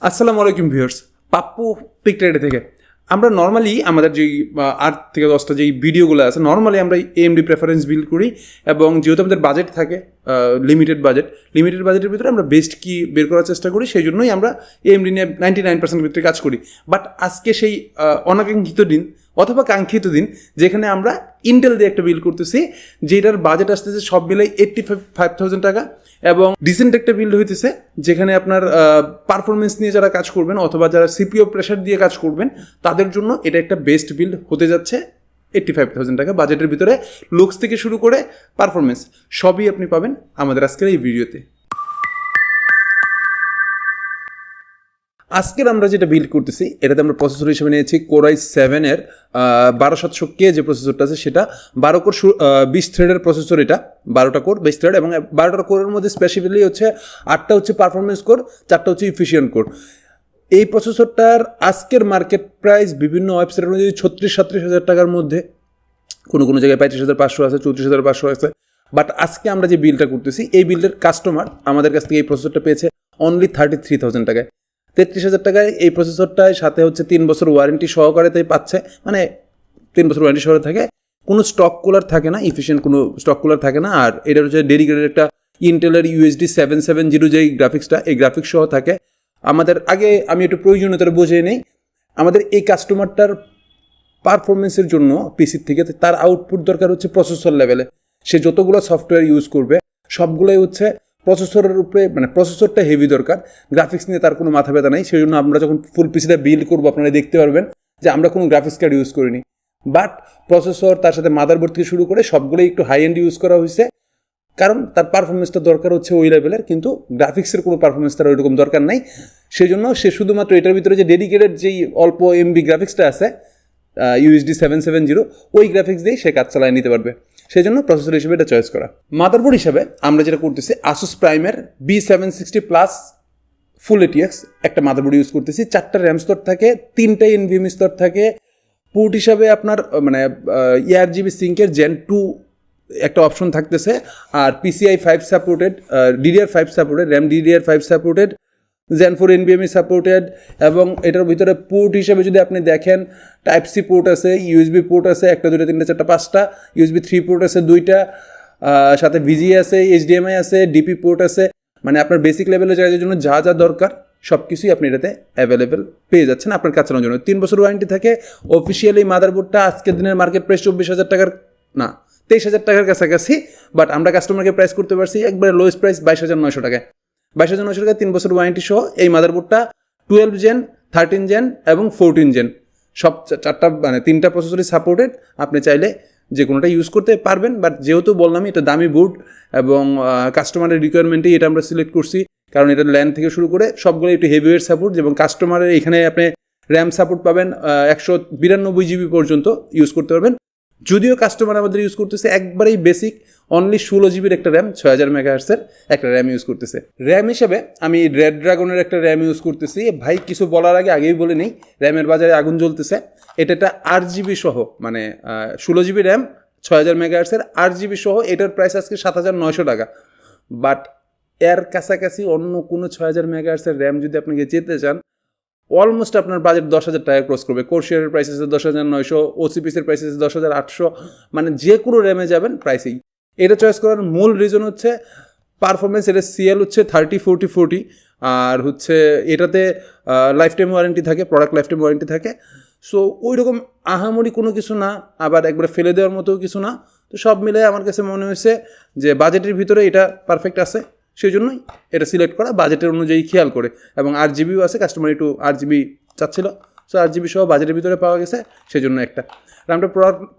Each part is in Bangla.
আসসালামু আলাইকুম ভিউয়ার্স, পাপ্পু পিকটাইডে থেকে আমরা নর্মালি আমাদের যেই 8 থেকে 10টা যেই ভিডিওগুলো আছে নর্মালি আমরা এএমডি প্রেফারেন্স বিল্ড করি এবং যেহেতু আমাদের বাজেট থাকে লিমিটেড বাজেটের ভিতরে আমরা বেস্ট কি বের করার চেষ্টা করি, সেই জন্যই আমরা এএমডি নিয়ে 99% ভিতরে কাজ করি। বাট আজকে সেই অনাকাঙ্ক্ষিত দিন অথবা কাঙ্ক্ষিত দিন যেখানে আমরা ইন্টেল দিয়ে একটা বিল্ড করতেছি, যেটার বাজেট আসতেছে সব মিলাই 85,000 টাকা এবং ডিসেন্ট একটা বিল্ড হইতেছে, যেখানে আপনার পারফরমেন্স নিয়ে যারা কাজ করবেন অথবা যারা সিপিইউ প্রেশার দিয়ে কাজ করবেন তাদের জন্য এটা একটা বেস্ট বিল্ড হতে যাচ্ছে। 85,000 টাকা বাজেটের ভিতরে লুকস থেকে শুরু করে পারফরমেন্স সবই আপনি পাবেন আমাদের আজকের এই ভিডিওতে। আজকের আমরা যেটা বিল্ড করতেছি এটাতে আমরা প্রসেসর হিসেবে নিয়েছি Core i7-এর 12700K যে প্রসেসরটা আছে সেটা 12 কোর 20 থ্রেডের প্রসেসর। এটা 12টা কোর 20 থ্রেড এবং 12টা কোরের মধ্যে স্পেসিফিকলি হচ্ছে 8টা হচ্ছে পারফরমেন্স কোর, 4টা হচ্ছে ইফিশিয়েন্ট কোর। এই প্রসেসরটার আজকের মার্কেট প্রাইস বিভিন্ন ওয়েবসাইট অনুযায়ী 36-37 হাজার টাকার মধ্যে, কোনো কোনো জায়গায় 35,500 আছে, 34,500 আছে। বাট আজকে আমরা যে বিলটা করতেছি এই বিলটার কাস্টমার আমাদের কাছ থেকে এই প্রসেসরটা পেয়েছে অনলি 33,000 টাকায়। 33,000 টাকায় এই প্রসেসরটায় সাথে হচ্ছে 3 বছর ওয়ারেন্টি সহকারে তাই পাচ্ছে, মানে 3 বছর ওয়ারেন্টি সহকারে থাকে, কোনো স্টক কুলার থাকে না, ইফিশিয়েন্ট কোনো স্টক কুলার থাকে না। আর এটার হচ্ছে ডেডিকেটেড একটা ইন্টেলের UHD 770 যেই গ্রাফিক্সটা, এই গ্রাফিক্স সহ থাকে। আমাদের আগে আমি একটু প্রয়োজনীয়তা বুঝিয়ে নিই, আমাদের এই কাস্টমারটার পারফরমেন্সের জন্য পিসির থেকে তার আউটপুট দরকার হচ্ছে প্রসেসর লেভেলে। সে যতগুলো সফটওয়্যার ইউজ করবে সবগুলোই হচ্ছে প্রসেসরের উপরে, মানে প্রসেসরটা হেভি দরকার, গ্রাফিক্স নিয়ে তার কোনো মাথা ব্যথা নেই। সেই জন্য আমরা যখন ফুল পিসিটা বিল্ড করবো আপনারা দেখতে পারবেন যে আমরা কোনো গ্রাফিক্স কার্ড ইউজ করিনি, বাট প্রসেসর তার সাথে মাদারবোর্ড থেকে শুরু করে সবগুলোই একটু হাই এন্ড ইউজ করা হয়েছে, কারণ তার পারফরমেন্সটা দরকার হচ্ছে ওই লেভেলের, কিন্তু গ্রাফিক্সের কোনো পারফরমেন্স তার ওইরকম দরকার নাই। সেই জন্য সে শুধুমাত্র এটার ভিতরে যে ডেডিকেটেড যেই অল্প এমবি গ্রাফিক্সটা আছে UHD 770 ওই গ্রাফিক্স দিয়েই সে কাজ চালায় নিতে পারবে। সেই জন্য প্রসেসর হিসেবে এটা চয়েস করা। মাদারবোর্ড হিসাবে আমরা যেটা করতেছি Asus Prime-এর B760 Plus ফুল ATX একটা মাদারবোর্ড ইউজ করতেছি। 4টা র্যাম স্লট থাকে, 3টা NVMe স্লট থাকে। পোর্ট হিসাবে আপনার মানে ARGB সিঙ্কের Gen 2 একটা অপশন থাকতেছে, আর PCI 5 supported, DDR5 supported, RAM DDR5 supported, Gen 4 NVMe supported. এবং এটার ভিতরে পোর্ট হিসেবে যদি আপনি দেখেন Type-C পোর্ট আছে, USB পোর্ট আছে 1, 2, 3, 4, 5টা, USB 3 পোর্ট আছে 2টা, সাথে VGA আছে, HDMI আছে, DP পোর্ট আছে। মানে আপনার বেসিক লেভেলের জায়গার জন্য যা যা দরকার সব কিছুই আপনি এটাতে অ্যাভেলেবেল পেয়ে যাচ্ছেন আপনার কাজ চালানোর জন্য। 3 বছর ওয়ারেন্টি থাকে। অফিসিয়ালি মাদারবোর্ডটা আজকের দিনের মার্কেট প্রাইস 24,000 টাকার না 23,000 টাকার কাছাকাছি, বাট আমরা কাস্টমারকে প্রাইস করতে পারছি একবারে লোয়েস্ট প্রাইস 22,900 টাকায়। 22,900 টাকায় 3 বছর ওয়ারেন্টি সহ এই মাদারবোর্ডটা 12 জেন, 13 জেন এবং 14 জেন সব 4টা মানে 3টা প্রসেসরই সাপোর্টেড। আপনি চাইলে যে কোনোটা ইউজ করতে পারবেন, বাট যেহেতু বললামই এটা দামি বোর্ড এবং কাস্টমারের রিকোয়ারমেন্টেই এটা আমরা সিলেক্ট করছি, কারণ এটা ল্যান্ড থেকে শুরু করে সবগুলো একটু হেভিওয়েট সাপোর্ট এবং কাস্টমারের এখানে আপনি র্যাম সাপোর্ট পাবেন 192 GB পর্যন্ত ইউজ করতে পারবেন। যদিও কাস্টমার আমাদের ইউজ করতেছে একবারেই বেসিক অনলি 16 জিবির একটা র্যাম, 6000 মেগাহার্টসের একটা র্যাম ইউজ করতেছে। র্যাম হিসেবে আমি রেড ড্রাগনের একটা র্যাম ইউজ করতেছি। ভাই কিছু বলার আগে আগেই বলে নেই, র্যামের বাজারে আগুন জ্বলতেছে। এটা 8GB সহ, মানে 16 জিবি র্যাম 6000 মেগাহার্টসের 8GB সহ, এটার প্রাইস আজকে 7,900 টাকা। বাট এর কাছাকাছি অন্য কোনো 6000 মেগাহার্টসের র্যাম যদি আপনাকে যেতে চান অলমোস্ট আপনার বাজেট 10,000 টাকা ক্রস করবে। কোরশিয়ারের প্রাইস আছে 10,900, OCPCর প্রাইস আছে 10,800, মানে যে কোনো র্যামে যাবেন প্রাইসেই। এটা চয়েস করার মূল রিজন হচ্ছে পারফরমেন্স। এটা CL হচ্ছে 30-40-40, আর হচ্ছে এটাতে লাইফ টাইম ওয়ারেন্টি থাকে, প্রোডাক্ট লাইফ টাইম ওয়ারেন্টি থাকে। সো ওই রকম আহামরি কোনো কিছু না, আবার একবারে ফেলে দেওয়ার মতো কিছু না। তো সব মিলে আমার কাছে মনে হয়েছে যে বাজেটের ভিতরে এটা পারফেক্ট আছে, সেই জন্যই এটা সিলেক্ট করা বাজেটের অনুযায়ী খেয়াল করে। এবং 8GBও আছে, কাস্টমার একটু 8GB চাচ্ছিল, সো 8GB সহ বাজেটের ভিতরে পাওয়া গেছে, সেই জন্য একটা র্যামটা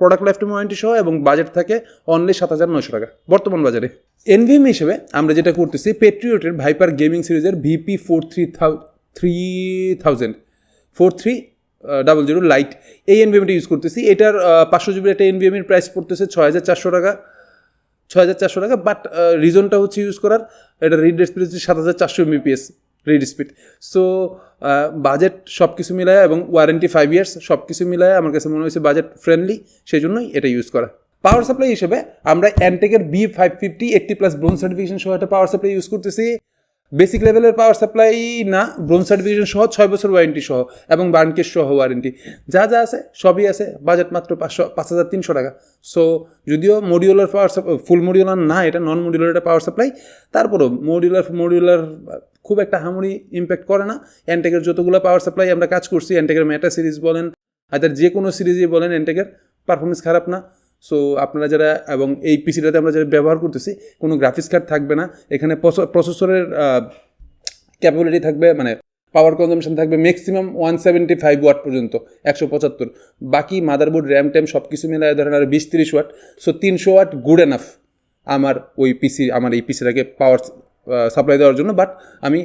প্রোডাক্ট লাইফ টাইম ওয়ারেন্টি সহ এবং বাজেট থাকে অনলি 7,900 টাকা বর্তমান বাজারে। NVMe হিসেবে আমরা যেটা করতেছি পেট্রিয়টের ভাইপার গেমিং সিরিজের VP4300 লাইট, এই NVMeটা ইউজ করতেছি। এটার 500 জিবির একটা NVMeর প্রাইস পড়তেছে 6,400 টাকা। 6,400 টাকা, বাট রিজনটা হচ্ছে ইউজ করার এটা রিড স্পিড হচ্ছে 7,400 MBPS read speed. So budget সব কিছু মিলায় এবং ওয়ারেন্টি 5 ইয়ার্স সব কিছু মিলায় আমার কাছে মনে হয়েছে বাজেট ফ্রেন্ডলি, সেই জন্যই এটা ইউজ করা। পাওয়ার সাপ্লাই হিসেবে আমরা অ্যান্টেকের B550 80+ ব্রোঞ্জ সার্টিফিকেশন সহ একটা পাওয়ার সাপ্লাই ইউজ করতেছি। বেসিক লেভেলের পাওয়ার সাপ্লাই না, ব্রোঞ্জ সার্টিফিকেশন সহ 6 বছর ওয়ারেন্টি সহ এবং বার্নকেস সহ ওয়ারেন্টি যা যা আছে সবই আছে। বাজেট মাত্র 5,300 টাকা। সো যদিও মডিউলার পাওয়ার ফুল মডিউলার না, এটা নন মডিউলার একটা পাওয়ার সাপ্লাই, তারপরও মডিউলার খুব একটা হামুড়ি ইম্প্যাক্ট করে না। এনটেকের যতগুলো পাওয়ার সাপ্লাই আমরা কাজ করছি, এনটেকের মেটা সিরিজ বলেন আদার যে কোনো সিরিজই বলেন, এনটেকের পারফরমেন্স খারাপ না। সো আপনারা যারা এবং এই পিসিটাতে আমরা যারা ব্যবহার করতেছি, কোনো গ্রাফিক্স কার্ড থাকবে না এখানে, প্রসেসরের ক্যাপাবিলিটি থাকবে, মানে পাওয়ার কনজামশন থাকবে ম্যাক্সিমাম 175 ওয়াট পর্যন্ত, 175। বাকি মাদারবোর্ড র্যাম ট্যাম সব কিছু মিলায় ধরেন আর 20-30 watt. So 300 watt good enough আমার এই পিসিটাকে পাওয়ার সাপ্লাই দেওয়ার জন্য। বাট আমি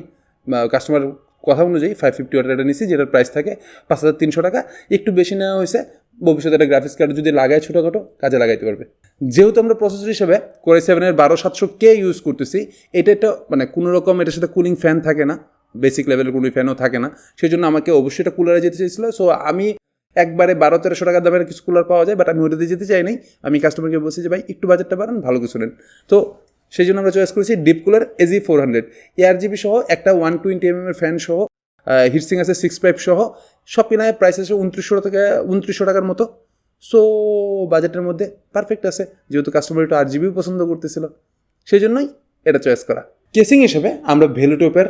কাস্টমার কথা অনুযায়ী 550 ওয়াটের এটা নিছি, যেটার প্রাইস থাকে 5,300 টাকা। একটু বেশি নেওয়া হয়েছে, ভবিষ্যতে একটা গ্রাফিক্স কার্ড যদি লাগায় ছোটোখাটো কাজে লাগাইতে পারবে। যেহেতু আমরা প্রসেসর হিসেবে Core i7-এর 12700K ইউজ করতেছি, এটা মানে কোনো রকম এটার সাথে কুলিং ফ্যান থাকে না, বেসিক লেভেলের কোনো ফ্যানও থাকে না, সেই জন্য আমাকে অবশ্যই এটা কুলারে যেতে চাইছিল। সো আমি একবারে 1200-1300 টাকা দামের কিছু কুলার পাওয়া যায়, বাট আমি ওটাতে যেতে চাই নাই। আমি কাস্টমারকে বলছি যে ভাই একটু বাজেটটা বাড়ান, ভালো কিছু নেন। তো সেই জন্য আমরা চয়েস করেছি ডিপ কুলার AG400 ARGB সহ একটা 120mm এর ফ্যান সহ, হিটসিং আছে 6 পাইপ সহ, সব কিনায় প্রাইস আছে 2900 টাকার মতো। সো বাজেটের মধ্যে পারফেক্ট আছে, যেহেতু কাস্টমার একটু RGB পছন্দ করতেছিল, সেই জন্যই এটা চয়েস করা। কেসিং হিসেবে আমরা ভেলুটপের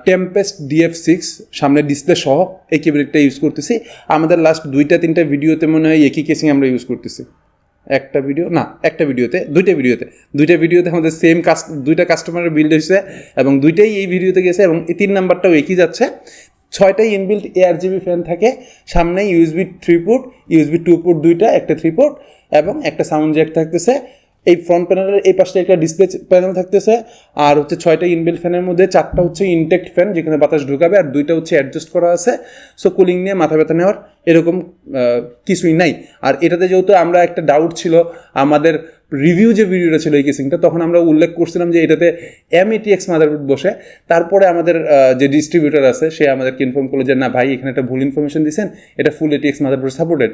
টেম্পেস্ট DF6 সামনে ডিসপ্লে সহ এই কেবিনেটটা ইউজ করতেছি। আমাদের লাস্ট 2-3টা ভিডিওতে মনে হয় একই কেসিং আমরা ইউজ করতেছি। দুইটা ভিডিওতে আমাদের সেম দুইটা কাস্টমারের বিল্ড হয়েছে এবং দুইটাই এই ভিডিওতে গেছে এবং এই 3 নাম্বারটাও একই যাচ্ছে। 6টাই ইনবিল্ট ARGB ফ্যান থাকে, সামনে USB 3 পোর্ট, USB 2 পোর্ট দুইটা, একটা 3 পোর্ট এবং একটা সাউন্ড জ্যাক থাকতেছে। এই ফ্রন্ট প্যানেলের এই পাশে একটা ডিসপ্লে প্যানেল থাকতেছে। আর হচ্ছে 6টা ইনবিল্ট ফ্যানের মধ্যে 4টা হচ্ছে ইনটেক্ট ফ্যান, যেখানে বাতাস ঢুকাবে, আর 2টা হচ্ছে অ্যাডজাস্ট করা আছে। সো কুলিং নিয়ে মাথা ব্যথা নেওয়ার এরকম কিছুই নাই। আর এটাতে যেহেতু আমরা একটা ডাউট ছিল, আমাদের রিভিউ যে ভিডিওটা ছিল এই কেসিংটা, তখন আমরা উল্লেখ করছিলাম যে এটাতে M-ATX মাদারবোর্ড বসে। তারপরে আমাদের যে ডিস্ট্রিবিউটার আছে সে আমাদেরকে ইনফর্ম করলো যে না ভাই, এখানে একটা ভুল ইনফরমেশন দিয়েছেন, এটা ফুল ATX মাদারবোর্ড সাপোর্টেড।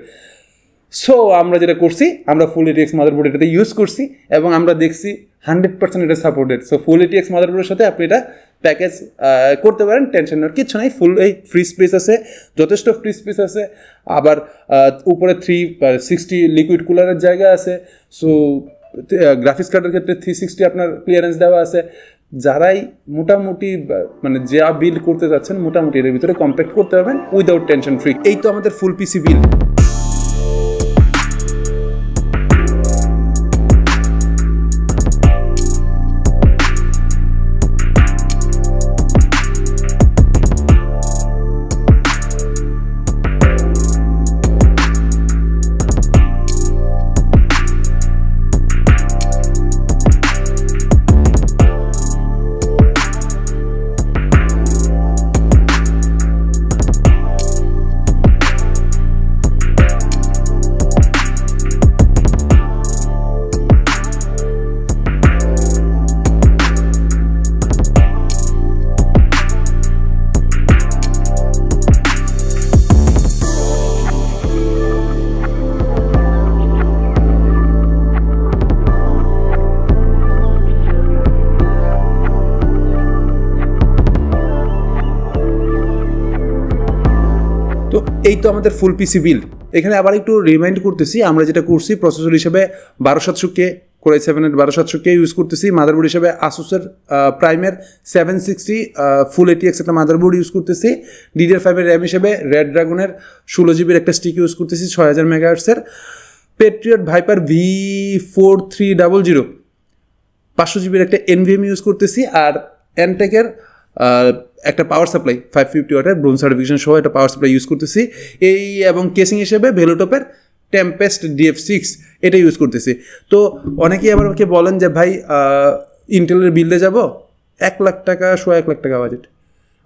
সো আমরা যেটা করছি, আমরা ফুল ATX মাদারবোর্ড এটাতে ইউজ করছি এবং আমরা দেখছি 100% এটা সাপোর্টেড। সো ফুল ATX মাদারবোর্ডের সাথে আপনি এটা প্যাকেজ করতে পারেন, টেনশন নেওয়ার কিছু নাই। ফুল এই ফ্রি স্পেস আছে, যথেষ্ট ফ্রি স্পেস আছে। আবার উপরে 360 লিকুইড কুলারের জায়গা আছে। সো গ্রাফিক্স কার্ডের ক্ষেত্রে 360 আপনার ক্লিয়ারেন্স দেওয়া আছে। যারাই মোটামুটি মানে যা বিল্ড করতে যাচ্ছেন, মোটামুটি এর ভিতরে কম্প্যাক্ট করতে পারবেন উইদাউট টেনশন ফ্রি। এই তো আমাদের ফুল পিসি বিল্ড। তো এই তো আমাদের ফুল পিসি বিল্ড। এখানে আবার একটু রিমাইন্ড করতেছি, আমরা যেটা করছি প্রসেসর হিসেবে 12700K Core i7-এর 12700K ইউজ করতেছি। মাদারবোর্ড হিসেবে Asus-এর প্রাইমের 760 ফুল ATX একটা মাদারবোর্ড ইউজ করতেছি। DDR5-এর র্যাম হিসেবে Reddragon-এর 16GB একটা স্টিক ইউজ করতেছি 6000 MHz-এর। Patriot Viper V4300 500GB একটা NVMe ইউজ করতেছি। আর Entec-এর একটা পাওয়ার সাপ্লাই 550 ওয়াটের ব্রোঞ্জ সার্টিফিকেশন সহ একটা পাওয়ার সাপ্লাই ইউজ করতেছি। এই এবং কেসিং হিসেবে ভেলুটপের টেম্পেস্ট DF6 এটা ইউজ করতেছি। তো অনেকেই আবার আমাকে বলেন যে ভাই ইন্টেলের বিল্ডে যাব, 1 লাখ টাকা 1.5 লাখ টাকা বাজেট।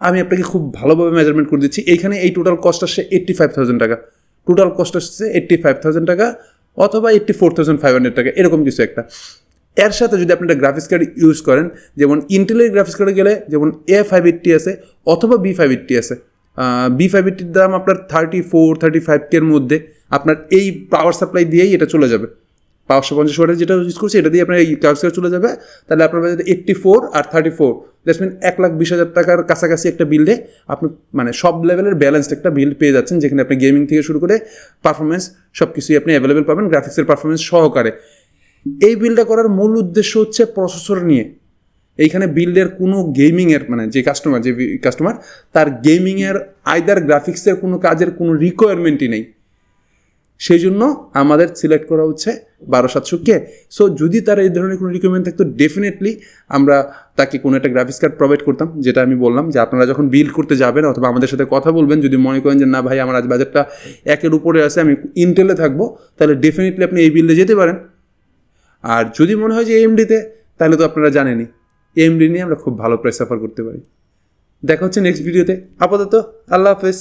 আমি আপনাকে খুব ভালোভাবে মেজারমেন্ট করে দিচ্ছি। এইখানে এই টোটাল কস্ট আসছে 85,000 টাকা, টোটাল কস্ট আসছে 85,000 টাকা অথবা 84,500 টাকা, এরকম কিছু একটা। এর সাথে যদি আপনি একটা গ্রাফিক্স কার্ড ইউজ করেন, যেমন ইন্টেলের গ্রাফিক্স কার্ডে গেলে যেমন A580 আছে অথবা B580 আছে। B580-র দাম আপনার 34-35K-র মধ্যে আপনার এই পাওয়ার সাপ্লাই দিয়েই এটা চলে যাবে। 550 ওয়াটের যেটা ইউজ করছি এটা দিয়ে আপনার এই গ্রাফিক্স চলে যাবে। তাহলে আপনার বাজেট 84 আর 34, দ্যাটস মিন 1,20,000 টাকার কাছাকাছি একটা বিল্ডে আপনি মানে সব লেভেলের ব্যালেন্সড একটা বিল্ড পেয়ে যাচ্ছেন, যেখানে আপনি গেমিং থেকে শুরু করে পারফরমেন্স সব কিছুই আপনি অ্যাভেলেবেল পাবেন গ্রাফিক্সের পারফরমেন্স সহকারে। এই বিল্ডটা করার মূল উদ্দেশ্য হচ্ছে প্রসেসর নিয়ে। এইখানে বিল্ডের কোনো গেমিংয়ের মানে যে কাস্টমার তার গেমিংয়ের আইদার গ্রাফিক্সের কোনো কাজের কোনো রিকোয়ারমেন্টই নেই, সেই জন্য আমাদের সিলেক্ট করা হচ্ছে 12700K। সো যদি তার এই ধরনের কোনো রিকোয়ারমেন্ট থাকতো ডেফিনেটলি আমরা তাকে কোনো একটা গ্রাফিক্স কার্ড প্রোভাইড করতাম, যেটা আমি বললাম যে আপনারা যখন বিল্ড করতে যাবেন অথবা আমাদের সাথে কথা বলবেন, যদি মনে করেন যে না ভাই আমার আজ বাজেটটা 1-এর উপরে আছে, আমি ইন্টেলে থাকবো, তাহলে ডেফিনেটলি আপনি এই বিল্ডে যেতে পারেন। আর যদি মনে হয় যে AMD-তে, তাহলে তো আপনারা জানেনই AMD নিয়ে আমরা খুব ভালো প্রাইস অফার করতে পারি। দেখা হচ্ছে নেক্সট ভিডিওতে। আপাতত আল্লাহ হাফেজ।